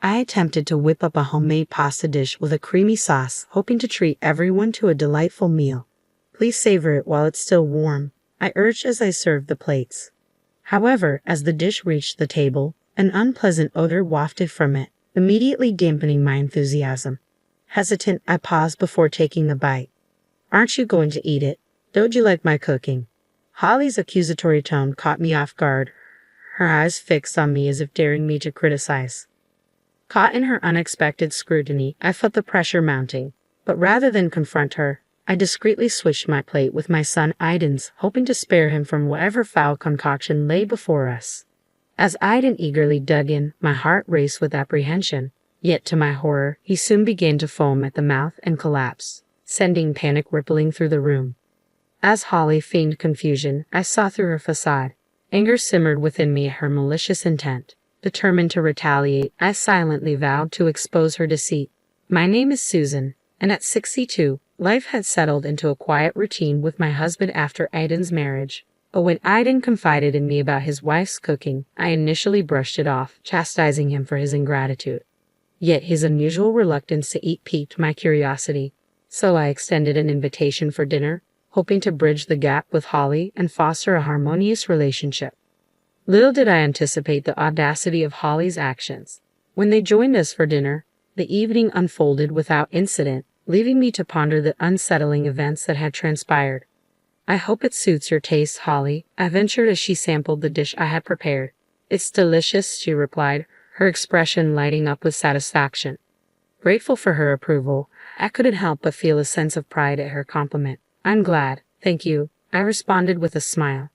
I attempted to whip up a homemade pasta dish with a creamy sauce, hoping to treat everyone to a delightful meal. Please savor it while it's still warm, I urged as I served the plates. However, as the dish reached the table, an unpleasant odor wafted from it, immediately dampening my enthusiasm. Hesitant, I paused before taking the bite. Aren't you going to eat it? Don't you like my cooking? Holly's accusatory tone caught me off guard, her eyes fixed on me as if daring me to criticize. Caught in her unexpected scrutiny, I felt the pressure mounting, but rather than confront her, I discreetly switched my plate with my son Aiden's, hoping to spare him from whatever foul concoction lay before us. As Aiden eagerly dug in, my heart raced with apprehension, yet to my horror, he soon began to foam at the mouth and collapse, sending panic rippling through the room. As Holly feigned confusion, I saw through her facade. Anger simmered within me at her malicious intent. Determined to retaliate, I silently vowed to expose her deceit. My name is Susan, and at 62, life had settled into a quiet routine with my husband after Aiden's marriage. But when Aiden confided in me about his wife's cooking, I initially brushed it off, chastising him for his ingratitude. Yet his unusual reluctance to eat piqued my curiosity, so I extended an invitation for dinner, hoping to bridge the gap with Holly and foster a harmonious relationship. Little did I anticipate the audacity of Holly's actions. When they joined us for dinner, the evening unfolded without incident, leaving me to ponder the unsettling events that had transpired. I hope it suits your taste, Holly, I ventured as she sampled the dish I had prepared. It's delicious, she replied, her expression lighting up with satisfaction. Grateful for her approval, I couldn't help but feel a sense of pride at her compliment. I'm glad, thank you, I responded with a smile.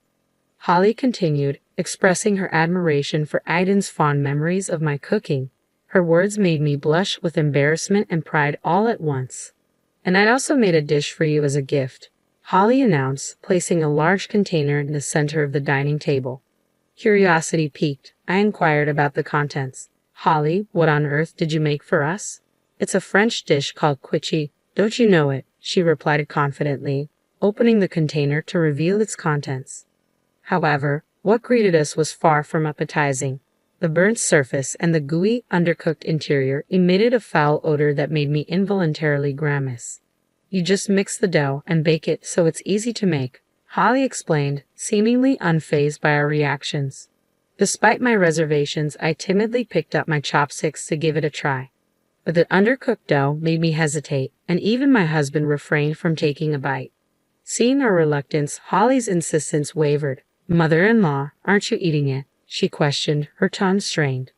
Holly continued, expressing her admiration for Aiden's fond memories of my cooking. Her words made me blush with embarrassment and pride all at once. And I'd also made a dish for you as a gift, Holly announced, placing a large container in the center of the dining table. Curiosity piqued, I inquired about the contents. Holly, what on earth did you make for us? It's a French dish called quiche. Don't you know it? She replied confidently, opening the container to reveal its contents. However, what greeted us was far from appetizing. The burnt surface and the gooey, undercooked interior emitted a foul odor that made me involuntarily grimace. You just mix the dough and bake it so it's easy to make, Holly explained, seemingly unfazed by our reactions. Despite my reservations, I timidly picked up my chopsticks to give it a try. But the undercooked dough made me hesitate, and even my husband refrained from taking a bite. Seeing our reluctance, Holly's insistence wavered. Mother-in-law, aren't you eating it? She questioned, her tone strained.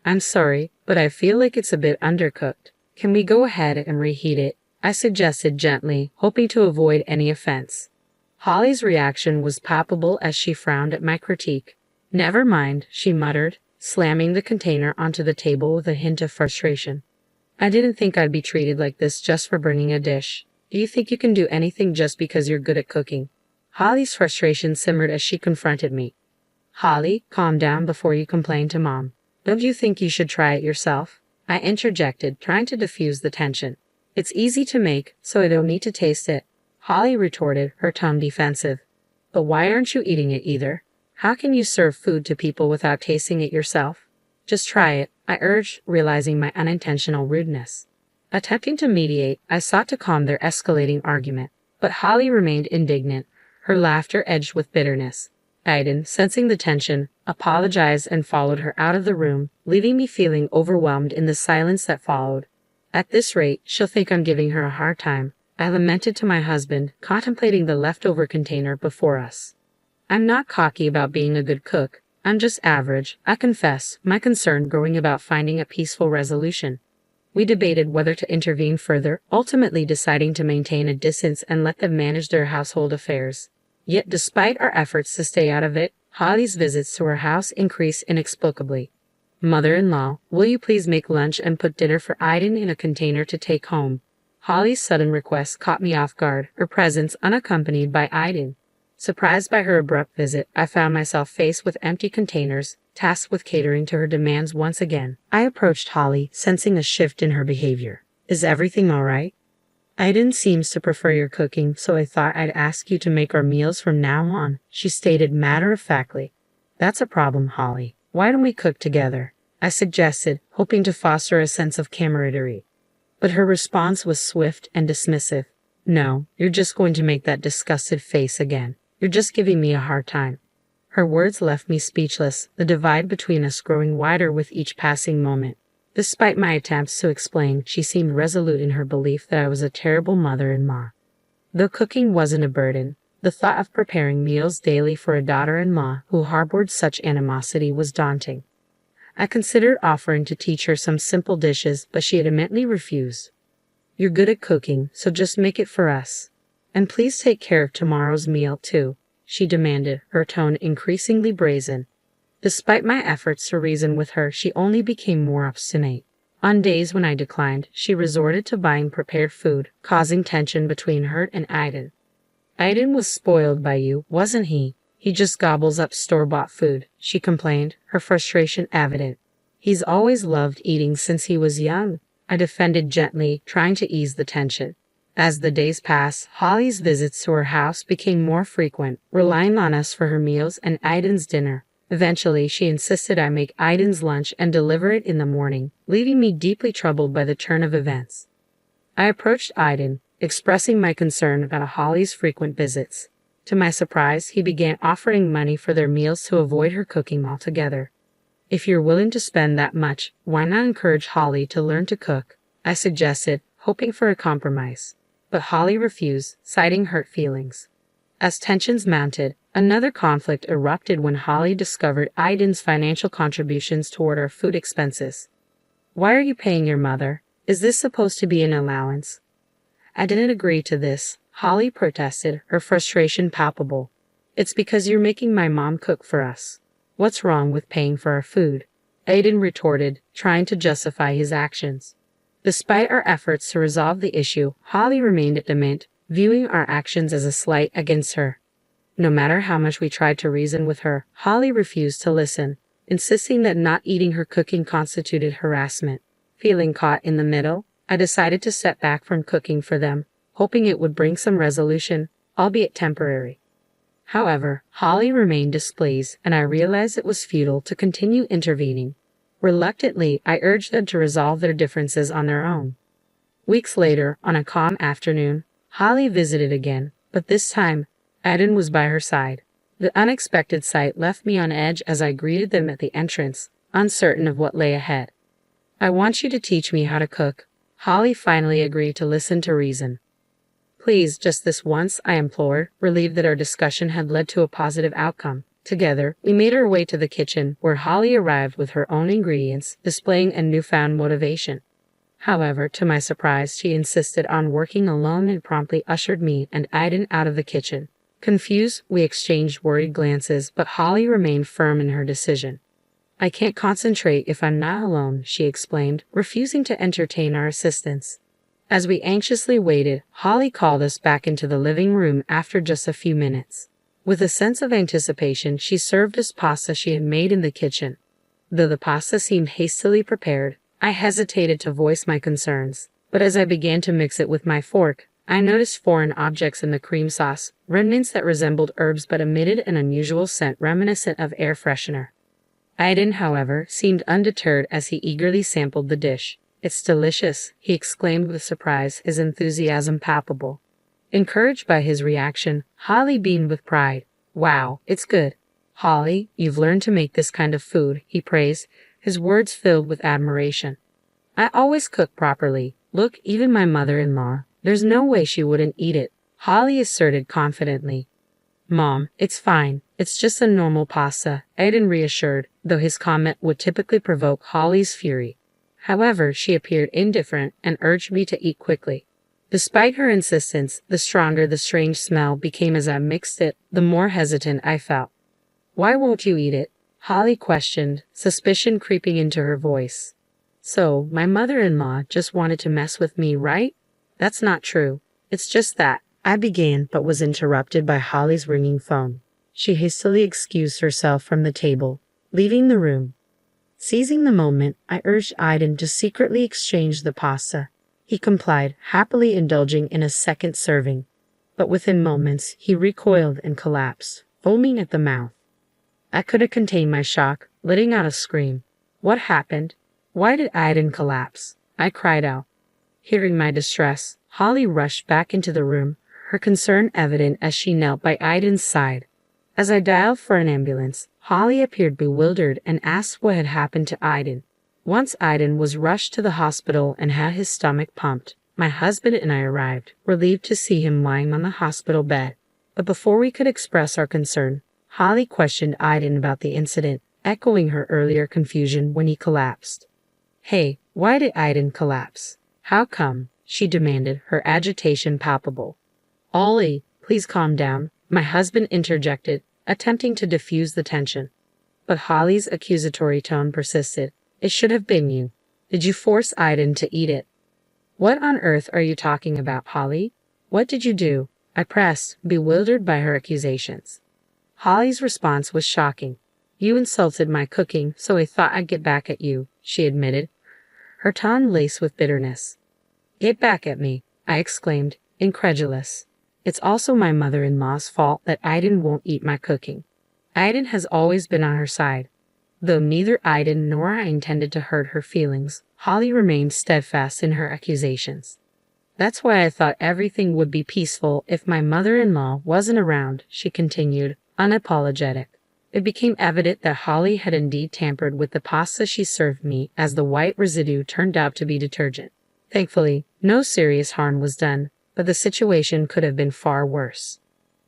I'm sorry, but I feel like it's a bit undercooked. Can we go ahead and reheat it? I suggested gently, hoping to avoid any offense. Holly's reaction was palpable as she frowned at my critique. Never mind, she muttered, slamming the container onto the table with a hint of frustration. I didn't think I'd be treated like this just for burning a dish. Do you think you can do anything just because you're good at cooking? Holly's frustration simmered as she confronted me. Holly, calm down before you complain to Mom. Don't you think you should try it yourself? I interjected, trying to diffuse the tension. It's easy to make, so I don't need to taste it. Holly retorted, her tone defensive. But why aren't you eating it either? How can you serve food to people without tasting it yourself? Just try it, I urged, realizing my unintentional rudeness. Attempting to mediate, I sought to calm their escalating argument, but Holly remained indignant, her laughter edged with bitterness. Aiden, sensing the tension, apologized and followed her out of the room, leaving me feeling overwhelmed in the silence that followed. At this rate, she'll think I'm giving her a hard time, I lamented to my husband, contemplating the leftover container before us. I'm not cocky about being a good cook. I'm just average, I confess, my concern growing about finding a peaceful resolution. We debated whether to intervene further, ultimately deciding to maintain a distance and let them manage their household affairs. Yet despite our efforts to stay out of it, Holly's visits to our house increased inexplicably. Mother-in-law, will you please make lunch and put dinner for Aiden in a container to take home? Holly's sudden request caught me off guard, her presence unaccompanied by Aiden. Surprised by her abrupt visit, I found myself faced with empty containers, tasked with catering to her demands once again. I approached Holly, sensing a shift in her behavior. Is everything all right? Aiden seems to prefer your cooking, so I thought I'd ask you to make our meals from now on, she stated matter-of-factly. That's a problem, Holly. Why don't we cook together? I suggested, hoping to foster a sense of camaraderie. But her response was swift and dismissive. No, you're just going to make that disgusted face again. You're just giving me a hard time. Her words left me speechless, the divide between us growing wider with each passing moment. Despite my attempts to explain, she seemed resolute in her belief that I was a terrible mother-in-law. Though cooking wasn't a burden, the thought of preparing meals daily for a daughter-in-law who harbored such animosity was daunting. I considered offering to teach her some simple dishes, but she adamantly refused. You're good at cooking, so just make it for us. And please take care of tomorrow's meal, too, she demanded, her tone increasingly brazen. Despite my efforts to reason with her, she only became more obstinate. On days when I declined, she resorted to buying prepared food, causing tension between her and Aiden. Aiden was spoiled by you, wasn't he? He just gobbles up store-bought food, she complained, her frustration evident. He's always loved eating since he was young, I defended gently, trying to ease the tension. As the days passed, Holly's visits to her house became more frequent, relying on us for her meals and Aiden's dinner. Eventually, she insisted I make Aiden's lunch and deliver it in the morning, leaving me deeply troubled by the turn of events. I approached Aiden, expressing my concern about Holly's frequent visits. To my surprise, he began offering money for their meals to avoid her cooking altogether. If you're willing to spend that much, why not encourage Holly to learn to cook? I suggested, hoping for a compromise. But Holly refused, citing hurt feelings. As tensions mounted, another conflict erupted when Holly discovered Aiden's financial contributions toward our food expenses. Why are you paying your mother? Is this supposed to be an allowance? I didn't agree to this, Holly protested, her frustration palpable. It's because you're making my mom cook for us. What's wrong with paying for our food? Aiden retorted, trying to justify his actions. Despite our efforts to resolve the issue, Holly remained adamant, viewing our actions as a slight against her. No matter how much we tried to reason with her, Holly refused to listen, insisting that not eating her cooking constituted harassment. Feeling caught in the middle, I decided to step back from cooking for them, hoping it would bring some resolution, albeit temporary. However, Holly remained displeased, and I realized it was futile to continue intervening. Reluctantly, I urged them to resolve their differences on their own. Weeks later, on a calm afternoon, Holly visited again, but this time, Aiden was by her side. The unexpected sight left me on edge as I greeted them at the entrance, uncertain of what lay ahead. I want you to teach me how to cook. Holly finally agreed to listen to reason. Please, just this once, I implored, relieved that our discussion had led to a positive outcome. Together, we made our way to the kitchen, where Holly arrived with her own ingredients, displaying a newfound motivation. However, to my surprise, she insisted on working alone and promptly ushered me and Aiden out of the kitchen. Confused, we exchanged worried glances, but Holly remained firm in her decision. I can't concentrate if I'm not alone, she explained, refusing to entertain our assistance. As we anxiously waited, Holly called us back into the living room after just a few minutes. With a sense of anticipation, she served us pasta she had made in the kitchen. Though the pasta seemed hastily prepared, I hesitated to voice my concerns, but as I began to mix it with my fork, I noticed foreign objects in the cream sauce, remnants that resembled herbs but emitted an unusual scent reminiscent of air freshener. Aiden, however, seemed undeterred as he eagerly sampled the dish. It's delicious, he exclaimed with surprise, his enthusiasm palpable. Encouraged by his reaction, Holly beamed with pride. Wow, it's good. Holly, you've learned to make this kind of food, he praised, his words filled with admiration. I always cook properly. Look, even my mother-in-law. There's no way she wouldn't eat it, Holly asserted confidently. Mom, it's fine. It's just a normal pasta, Aiden reassured, though his comment would typically provoke Holly's fury. However, she appeared indifferent and urged me to eat quickly. Despite her insistence, the stronger the strange smell became as I mixed it, the more hesitant I felt. Why won't you eat it? Holly questioned, suspicion creeping into her voice. So, my mother-in-law just wanted to mess with me, right? That's not true. It's just that. I began, but was interrupted by Holly's ringing phone. She hastily excused herself from the table, leaving the room. Seizing the moment, I urged Aiden to secretly exchange the pasta. He complied, happily indulging in a second serving. But within moments, he recoiled and collapsed, foaming at the mouth. I couldn't contain my shock, letting out a scream. What happened? Why did Aiden collapse? I cried out. Hearing my distress, Holly rushed back into the room, her concern evident as she knelt by Aiden's side. As I dialed for an ambulance, Holly appeared bewildered and asked what had happened to Aiden. Once Aiden was rushed to the hospital and had his stomach pumped, my husband and I arrived, relieved to see him lying on the hospital bed. But before we could express our concern, Holly questioned Aiden about the incident, echoing her earlier confusion when he collapsed. Hey, why did Aiden collapse? How come? She demanded, her agitation palpable. Ollie, please calm down, my husband interjected, attempting to diffuse the tension. But Holly's accusatory tone persisted. It should have been you. Did you force Aiden to eat it? What on earth are you talking about, Holly? What did you do? I pressed, bewildered by her accusations. Holly's response was shocking. You insulted my cooking, so I thought I'd get back at you, she admitted, her tone laced with bitterness. Get back at me, I exclaimed, incredulous. It's also my mother-in-law's fault that Aiden won't eat my cooking. Aiden has always been on her side. Though neither Aiden nor I intended to hurt her feelings, Holly remained steadfast in her accusations. That's why I thought everything would be peaceful if my mother-in-law wasn't around, she continued, unapologetic. It became evident that Holly had indeed tampered with the pasta she served me, as the white residue turned out to be detergent. Thankfully, no serious harm was done, but the situation could have been far worse.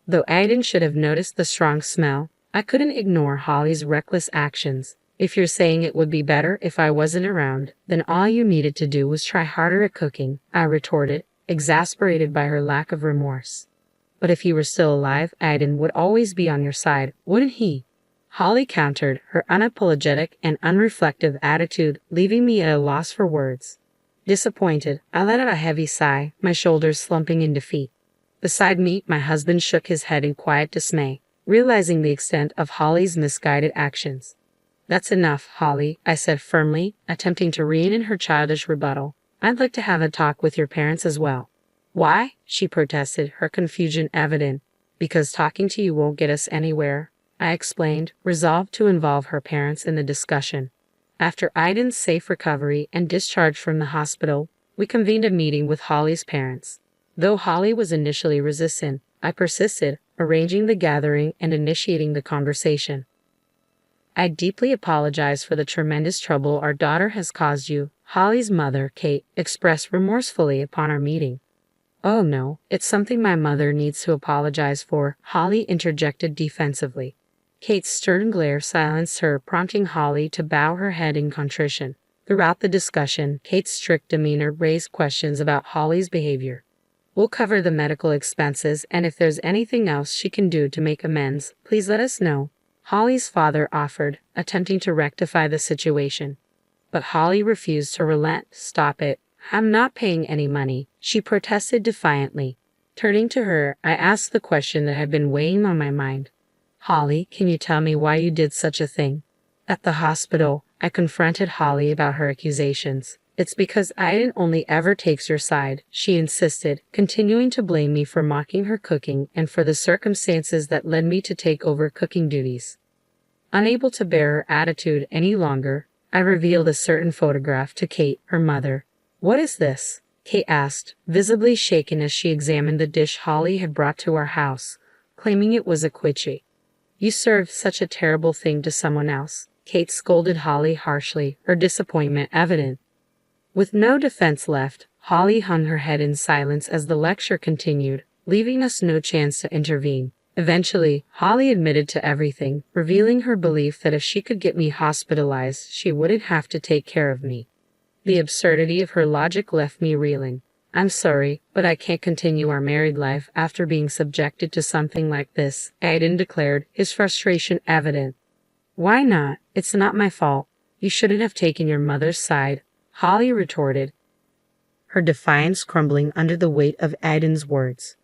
Though Aiden should have noticed the strong smell, I couldn't ignore Holly's reckless actions. If you're saying it would be better if I wasn't around, then all you needed to do was try harder at cooking, I retorted, exasperated by her lack of remorse. But if he were still alive, Aiden would always be on your side, wouldn't he? Holly countered, her unapologetic and unreflective attitude leaving me at a loss for words. Disappointed, I let out a heavy sigh, my shoulders slumping in defeat. Beside me, my husband shook his head in quiet dismay, realizing the extent of Holly's misguided actions. That's enough, Holly, I said firmly, attempting to rein in her childish rebuttal. I'd like to have a talk with your parents as well. Why? She protested, her confusion evident. Because talking to you won't get us anywhere, I explained, resolved to involve her parents in the discussion. After Aiden's safe recovery and discharge from the hospital, we convened a meeting with Holly's parents. Though Holly was initially resistant, I persisted, arranging the gathering and initiating the conversation. I deeply apologize for the tremendous trouble our daughter has caused you, Holly's mother, Kate, expressed remorsefully upon our meeting. Oh no, it's something my mother needs to apologize for, Holly interjected defensively. Kate's stern glare silenced her, prompting Holly to bow her head in contrition. Throughout the discussion, Kate's strict demeanor raised questions about Holly's behavior. We'll cover the medical expenses, and if there's anything else she can do to make amends, please let us know, Holly's father offered, attempting to rectify the situation. But Holly refused to relent. Stop it. I'm not paying any money, she protested defiantly. Turning to her, I asked the question that had been weighing on my mind. Holly, can you tell me why you did such a thing? At the hospital, I confronted Holly about her accusations. It's because Aiden only ever takes your side, she insisted, continuing to blame me for mocking her cooking and for the circumstances that led me to take over cooking duties. Unable to bear her attitude any longer, I revealed a certain photograph to Kate, her mother. What is this? Kate asked, visibly shaken as she examined the dish Holly had brought to our house, claiming it was a quiche. You served such a terrible thing to someone else, Kate scolded Holly harshly, her disappointment evident. With no defense left, Holly hung her head in silence as the lecture continued, leaving us no chance to intervene. Eventually, Holly admitted to everything, revealing her belief that if she could get me hospitalized, she wouldn't have to take care of me. The absurdity of her logic left me reeling. I'm sorry, but I can't continue our married life after being subjected to something like this, Aiden declared, his frustration evident. Why not? It's not my fault. You shouldn't have taken your mother's side, Holly retorted, her defiance crumbling under the weight of Aiden's words.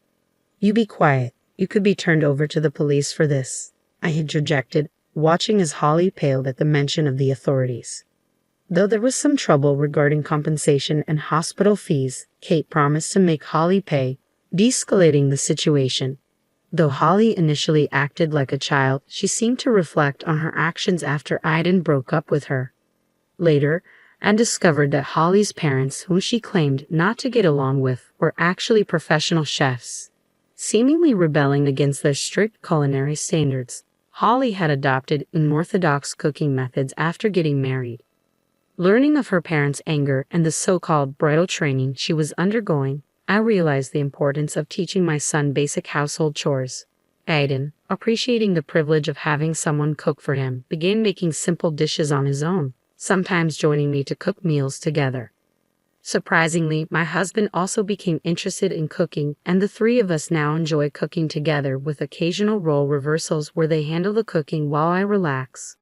You be quiet. You could be turned over to the police for this, I interjected, watching as Holly paled at the mention of the authorities. Though there was some trouble regarding compensation and hospital fees, Kate promised to make Holly pay, de-escalating the situation. Though Holly initially acted like a child, she seemed to reflect on her actions after Aiden broke up with her. later, I discovered that Holly's parents, whom she claimed not to get along with, were actually professional chefs. Seemingly rebelling against their strict culinary standards, Holly had adopted unorthodox cooking methods after getting married. Learning of her parents' anger and the so-called bridal training she was undergoing, I realized the importance of teaching my son basic household chores. Aiden, appreciating the privilege of having someone cook for him, began making simple dishes on his own, sometimes joining me to cook meals together. Surprisingly, my husband also became interested in cooking, and the three of us now enjoy cooking together with occasional role reversals where they handle the cooking while I relax.